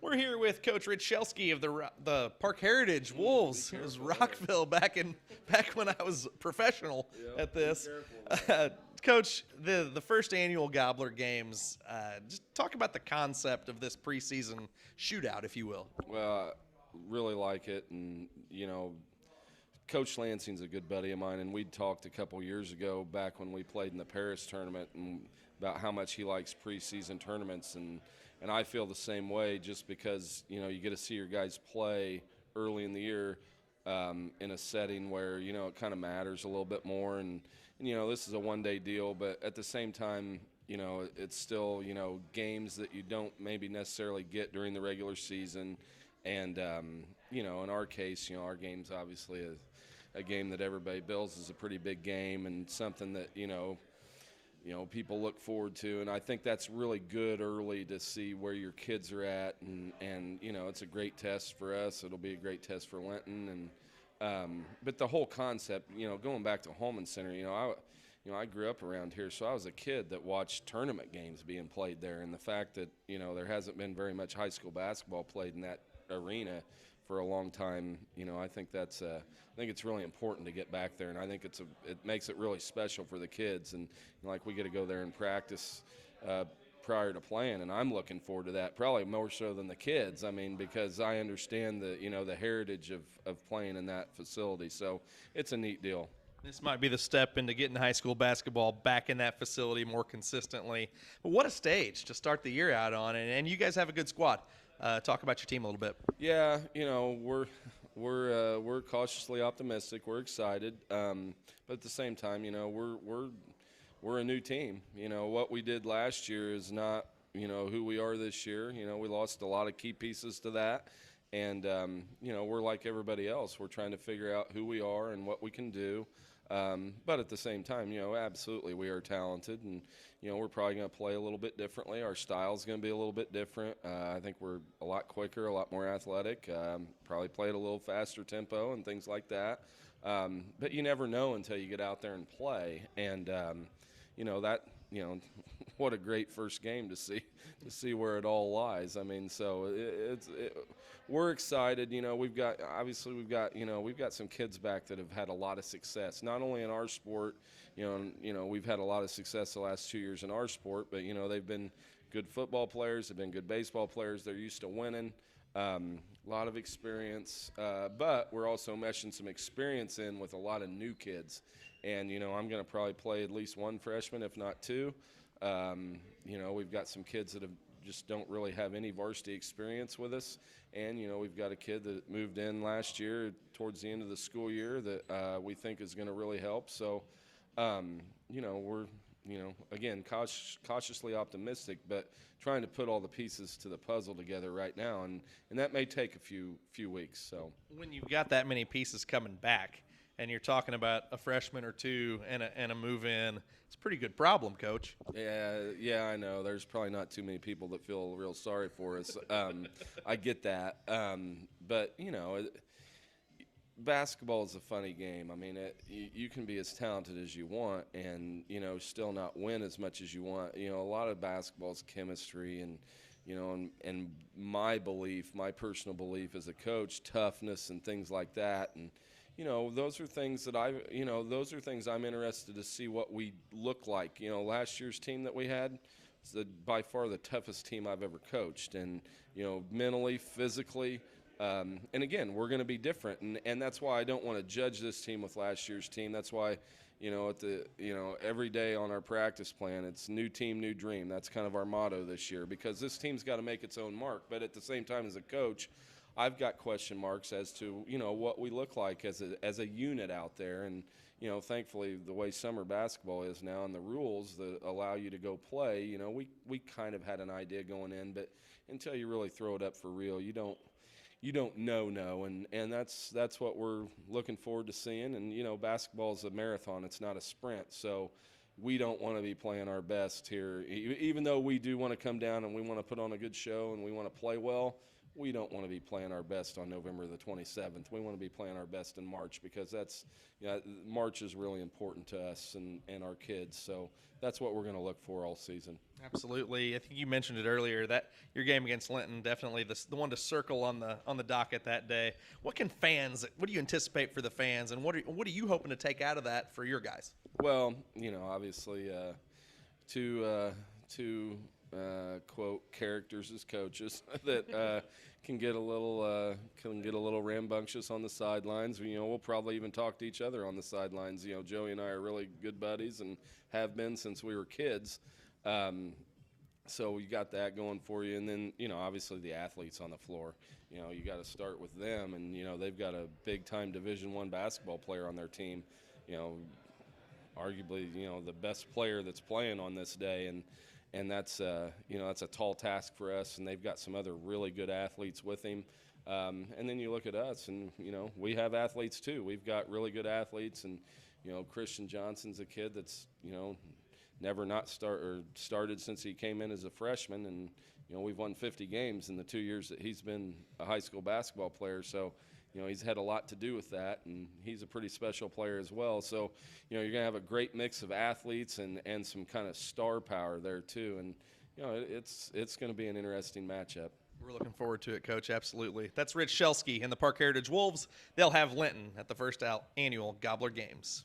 We're here with Coach Rich Schelsky of the Park Heritage Wolves. It was Rockville back when I was professional at this. Coach, the first annual Gobbler Games. Just talk about the concept of this preseason shootout, if you will. Well, I really like it, and Coach Lansing's a good buddy of mine, and we'd talked a couple years ago back when we played in the Paris tournament and about how much he likes preseason tournaments, and I feel the same way just because, you get to see your guys play early in the year in a setting where, it kind of matters a little bit more, and this is a one-day deal, but at the same time, it's still, games that you don't maybe necessarily get during the regular season, and, in our case, our game's obviously a game that everybody bills is a pretty big game and something that, people look forward to, and I think that's really good early to see where your kids are at, and it's a great test for us. It'll be a great test for Linton, and but the whole concept, going back to Hulman Center, I grew up around here, so I was a kid that watched tournament games being played there, and the fact that there hasn't been very much high school basketball played in that arena for a long time, I think it's really important to get back there, and I think it makes it really special for the kids, and like we get to go there and practice prior to playing, and I'm looking forward to that probably more so than the kids. I mean, because I understand the heritage of playing in that facility, so it's a neat deal. This might be the step into getting high school basketball back in that facility more consistently. But what a stage to start the year out on, and you guys have a good squad. Talk about your team a little bit. Yeah, we're cautiously optimistic. We're excited, but at the same time, we're a new team. What we did last year is not who we are this year. We lost a lot of key pieces to that, and we're like everybody else. We're trying to figure out who we are and what we can do. But at the same time, absolutely we are talented, and we're probably going to play a little bit differently. Our style's going to be a little bit different. I think we're a lot quicker, a lot more athletic, probably play at a little faster tempo and things like that. But you never know until you get out there and play, and what a great first game to see where it all lies. I mean, so we're excited. We've got some kids back that have had a lot of success, not only in our sport. We've had a lot of success the last 2 years in our sport, but they've been good football players, they've been good baseball players. They're used to winning. A lot of experience, but we're also meshing some experience in with a lot of new kids. And, I'm going to probably play at least one freshman, if not two. We've got some kids that just don't really have any varsity experience with us. And, we've got a kid that moved in last year towards the end of the school year that we think is going to really help. So, we're, again, cautiously optimistic, but trying to put all the pieces to the puzzle together right now. And that may take a few weeks. So when you've got that many pieces coming back, and you're talking about a freshman or two and a move-in, it's a pretty good problem, Coach. Yeah, I know. There's probably not too many people that feel real sorry for us. I get that. But, basketball is a funny game. I mean, you can be as talented as you want and, still not win as much as you want. A lot of basketball is chemistry and, and my personal belief as a coach, toughness and things like that. And, those are things that I'm interested to see what we look like. Last year's team that we had was by far the toughest team I've ever coached. And, mentally, physically, and again, we're going to be different. And that's why I don't want to judge this team with last year's team. That's why, every day on our practice plan, it's new team, new dream. That's kind of our motto this year, because this team's got to make its own mark. But at the same time, as a coach, I've got question marks as to, what we look like as a unit out there. And, thankfully, the way summer basketball is now and the rules that allow you to go play, we kind of had an idea going in. But until you really throw it up for real, you don't know. And that's what we're looking forward to seeing. And, basketball is a marathon. It's not a sprint. So we don't want to be playing our best here. Even though we do want to come down and we want to put on a good show and we want to play well, we don't want to be playing our best on November the 27th. We want to be playing our best in March, because that's, March is really important to us and our kids. So that's what we're going to look for all season. Absolutely. I think you mentioned it earlier that your game against Linton, definitely the one to circle on the docket that day. What do you anticipate for the fans, and what are you hoping to take out of that for your guys? Well, obviously, two quote characters as coaches that can get a little rambunctious on the sidelines. We'll probably even talk to each other on the sidelines. Joey and I are really good buddies and have been since we were kids. So you got that going for you, and then obviously the athletes on the floor. You got to start with them, and they've got a big-time Division I basketball player on their team. Arguably the best player that's playing on this day, and that's that's a tall task for us. And they've got some other really good athletes with him. And then you look at us, and we have athletes too. We've got really good athletes, and Christian Johnson's a kid that's never not started since he came in as a freshman, and we've won 50 games in the 2 years that he's been a high school basketball player. So he's had a lot to do with that, and he's a pretty special player as well. So you're going to have a great mix of athletes and some kind of star power there too, and it's going to be an interesting matchup. We're looking forward to it, Coach. Absolutely. That's Rich Schelsky and the Parke Heritage Wolves. They'll have Linton at the first annual Gobbler Games.